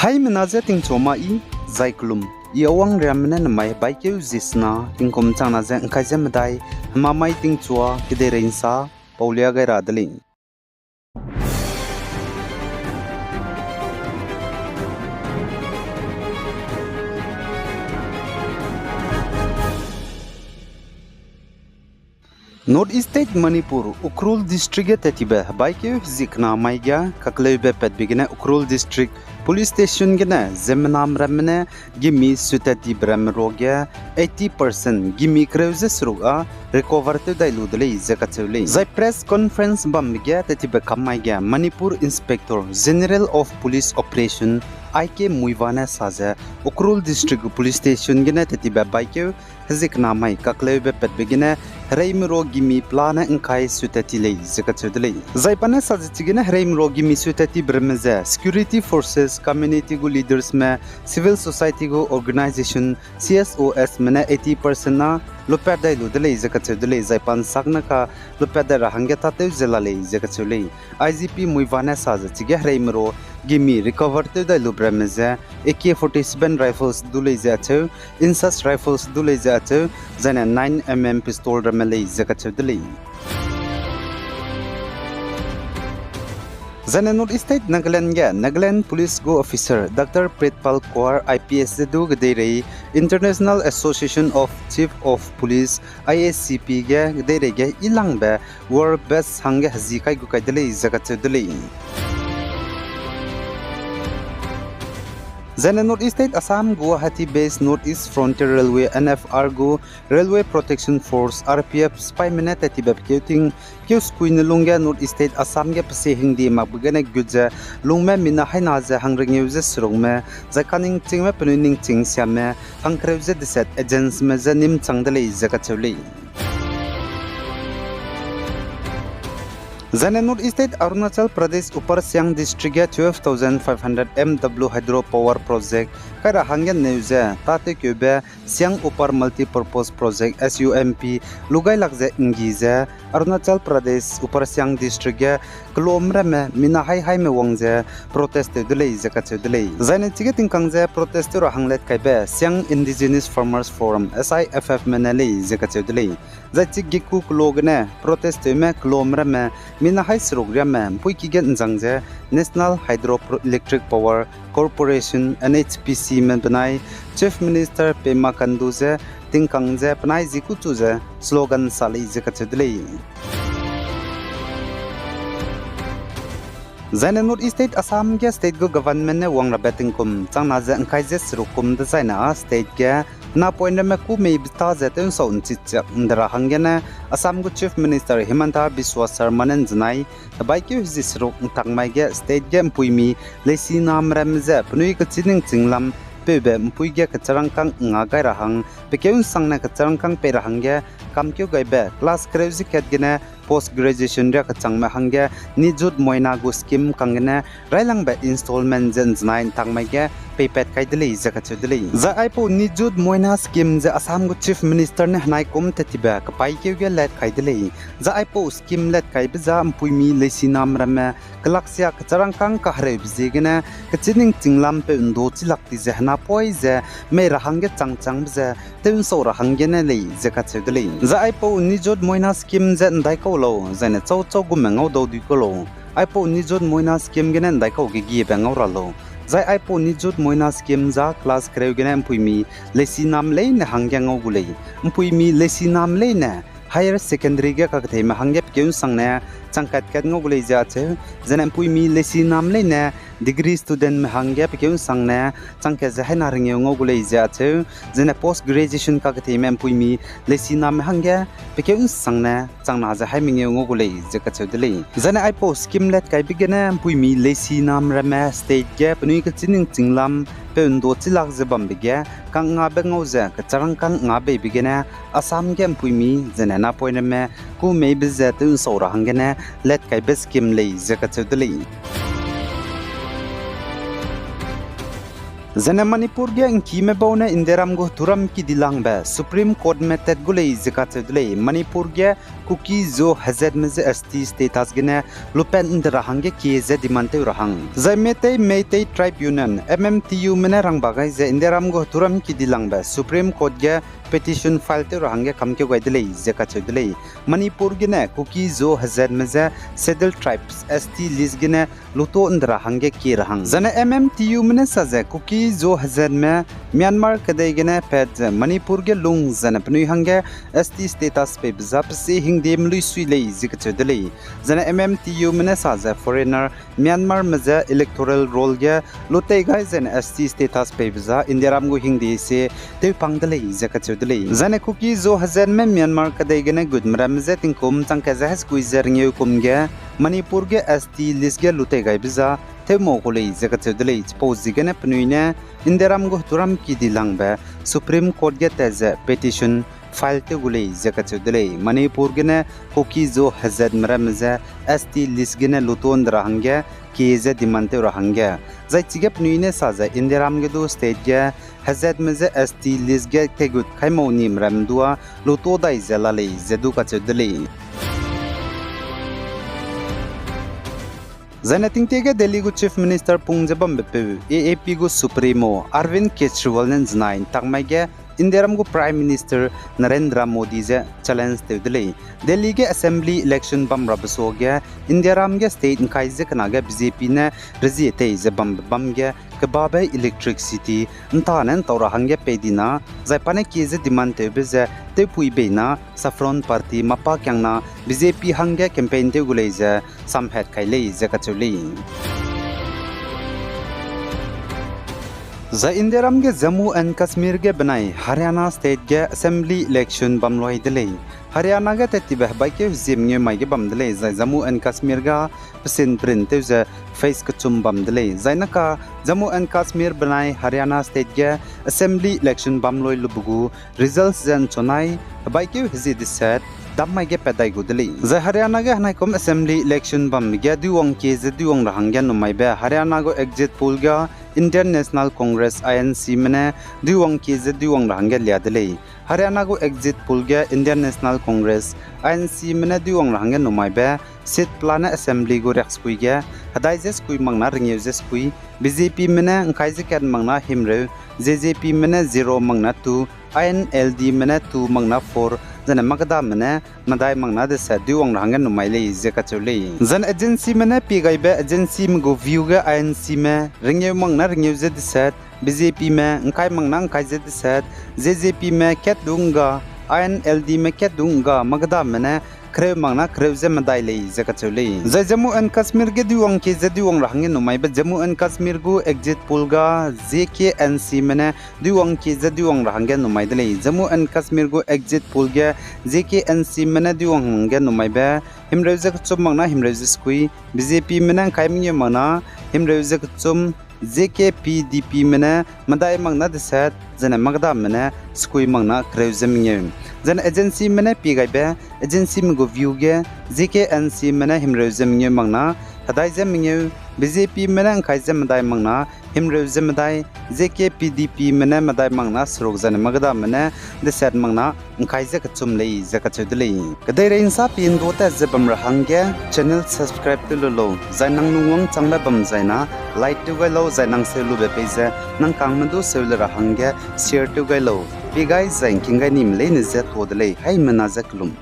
Hai menaja ting choma I zaiklum iawang ramna namai baikeu zisna tingkom changna ja angkai medai mamai ting chua kide reinsa paulia gai radaling North East State Manipur Ukrul District tetiba baikeu zikna maigya kaklebe pet bigina Ukrul District Police Station gina zemnam ramne gimi sutati bram rogya 80% gimi kreuze sruga recover to dailudle zakachule zai press conference bamgya tetiba kamaigya Manipur Inspector General of Police Operation IK Muivana saza Ukrul District Police Station gina tetiba baikeu zikna mai kaklebe pet bigina Reimro gimi plana angkai sutati lei zakachudle zai pana sajitigina reimro gimi sutati bramza security forces community go leaders में civil society go organization CSOS में 80% ना लोपेदा लुदले जकचुदले Japan सागना का लोपेदा रहंगे ताते जलाले जकचुले IGP मुइवाना साज चिगे रेमरो gimme recover ते the लुब्रमेजे AK-47 rifles Dhule जाचो इंसस rifles Dhule जाचो जना 9mm pistol रमले जकचुदले Zana North State Nagaland Police Go Officer Dr. Pretpal Kaur IPS du gdere International Association of Chief of Police IACP ge gdere ge ilang ba war best hange hazi kai gu kai dele zakachudele Zana North State Assam Guwahati based Northeast Frontier Railway NFR Go Railway Protection Force RPF spy minute tibab kyuting kyus kuinulunga North State Assam ge pase hindi mabugana gudja lungme mina haina za hangring use srongme zakaning chingme penuning ching syame hangkreuze deset agents me zanim changdale zakachuli Zana North State Arunachal Pradesh Upar Siang District 12,500 MW Hydropower Project Kara Hangyan Neuze Tate Kyube Siang Upar Multi-Purpose Project SUMP Lugai Lakze Ingize Arunachal Pradesh Upar Siang District Klomra me Minahai Hai me Wangze Protest Dele Zakatsu Dele Zana Chigating Kangze Protest Hanglet Kaibe Siang Indigenous Farmers Forum SIFF Menele Zakatsu Dele Zachik Giku Klogne Protest me Klomra me Minahai Srogram Puikigan Zangze National Hydroelectric Power Corporation NHPC Menpanai Chief Minister Pema Kanduze Tingkangze Panai Zikutuze slogan Sali Zakatudle Zana North State Assam ge state go government ne wangra betting kum changna je angkai je srukum da zaina state ge na point me ku me bita zaten so unchich ndra hangena Assam go chief minister Himanta Biswa Sarma nen janai baikyu ji sruk tangmai ge state ge puimi lesi nam ramze pnui ka chining chinglam pebe mpui ge kacharangkang nga gai rahang pekeun sangna kacharangkang pe rahangge kamkyu gaibe class crazy ket gena post graduation ria kachangma hangge nijut moina go scheme kangena railang ba installment jen 9 tangmai ge paypet kaidele zakachudele za aipo nijut moina scheme je Assam go chief minister ne hanai kom tetiba kapai keu ge let kaidele za aipo scheme let kaibe za mpuimi lesinam rame kalaksia kacharangkang kahre bizegena kachining chinglam pe undo chilakti je hana poi je me rahangge changchang je teun so rahangge ne le zakachudele za aipo nijut moina scheme je ndai ko lo zane chau chau gu mengau do di ko lo aipo nijut moina scheme ge ne ndai ko ge gi bengau ra lo Zai aipo nijut moina scheme za class kreugena mpuimi lesi nam le ne hangyangau gulei mpuimi lesi nam le ne higher secondary ge kakthei ma hangyep keun sangne changkat kat ngo gulei ja che jana mpuimi lesi nam le ne degree student me hangyep keun sangne changke ja haina ringeu ngo gulei ja che jana post graduation kakthei ma mpuimi lesi nam hangya pekeun sangne changna ja haimingeu ngo gulei je ka chodele jana aipo scheme let kai bigena mpuimi lesi nam rama state ge pnui ka chining chinglam pendo chilak je bambige kang nga bengau ja ka charang kang nga be bigena Assam ge mpuimi jana na point me ku me be ja tu sora hangena let kai be scheme le je ka chodele Zana Manipur ge inki me bauna Indiram go turam ki dilang ba Supreme Court method gulei zikat dulei Manipur ge kuki zo hazard meze ST status gene lupen indra hange ki ze dimante urahang Zaimete tribe union MMTU mene rang bagai ze Indiram go turam ki dilang ba Supreme Court ge petition file te rahange kamke goi dulei zikat dulei Manipur gene kuki zo hazard meze settled tribes ST list gene luto indra hange ki rahang Zana MMTU mene saze kuki जो हजार में Myanmar कदे गने पेट मणिपुर के लुंग जन पनुई हंगे ST status पे बजाप से हिंदे मलुई सुइले जिकचदले जन एमएमटीयू मने साजा फॉरेनर म्यांमार मजा इलेक्टोरल रोल गे लोते गाय जन एसटी स्टेटस पे बजा इंदिराम गो हिंदे से ते पांगदले जिकचदले जन कुकी जो हजार में म्यांमार कदे गने गुदमरा मजा तिंकुम चंके जहस कुइजर न्यू कुमगे मणिपुर के एसटी लिस्ट गे लोते गाय बजा te mo gole zakatudle pose gane pnuine Indiram go turam ki dilang ba Supreme Court ge teze petition file te gole zakatudle Manipur gane koki zo hazad maramza ST list gane luton rahange ki ze dimante rahange zai chige pnuine saza Indiram ge do state ge hazad maza ST list ge tegut khaimo ni mramdua luto dai zalale zedu katudle Zanating tege Delhi go Chief Minister Pungjabam bepe AAP go Supremo Arvind Kejriwal nen znain takmai ge Indiram go Prime Minister Narendra Modi ze challenge tevdele Delhi ge Assembly election bam rabso ge Indiram ge state nkai ze kana ge BJP ne rezite ze bam ge kebabe electricity ntanen tora hange pedina zaipane ki ze demand tebe ze te puibe na saffron party mapa kyangna BJP hange campaign te gulei ze samhet khailei ze kachuli Za Indiram ge Jammu and Kashmir ge banai Haryana state ge assembly election bamloi dele Haryana ge tetibah baike zimnge mai ge bamdele za Jammu and Kashmir ga pesin print ze face kachum bamdele zainaka Jammu and Kashmir banai Haryana state ge assembly election bamloi lubugu results zen chonai baike hizi disat damai ge pedai gudeli za Haryana ge hanai kom assembly election bam ge duong ke ze duong rahang ge numai be Haryana go exit poll ga Indian National Congress INC mene duong ki ze duong range liadele Haryana go exit poll ge Indian National Congress INC mene duong range numai be sit plan assembly go rex kui ge hadai je skui mangna ringeu je skui BJP mene ngai je ken mangna himre JJP mene 0 mangna 2 INLD mene 2 mangna 4 jana magda mene madai mangna de sa duong range numai le je ka chule jan agency mene pi gai be agency go view ge INC me ringeu mangna ringeu je de set BJP me ngai mangna ngai je de set JJP me ket dunga INLD me ket dunga magda mene Krev mangna krev ze madai le je ka chule za Jammu and Kashmir ge duong ke je duong range numai be Jammu and Kashmir go exit poll ga JKNC mene duong ke je duong range numai de le Jammu and Kashmir go exit poll ge JKNC mene duong ge numai be himrew je chum mangna himrew je skui BJP mene khaimnge mana himrew je chum JKPDP mene madai mangna de set jana magda mene skui mangna krev je mingye Then agency mene pi gai be agency me go view ge JKNC mene himrew je mingye mangna hadai je mingye BJP mene khai je madai mangna himrew je madai JKPDP mene madai mangna srok jana magda mene de set mangna khai je kachum lei je kachudlei kadai rein sa pin do ta je bam rahang ge channel subscribe to lo zainang nungwang changla bam zaina like to gai lo zainang se lu be pe je nang kang mandu se lu rahang ge share to gai lo Big guys, I'm King Ganim Lane is that what the lay. Hey, Manazaklum.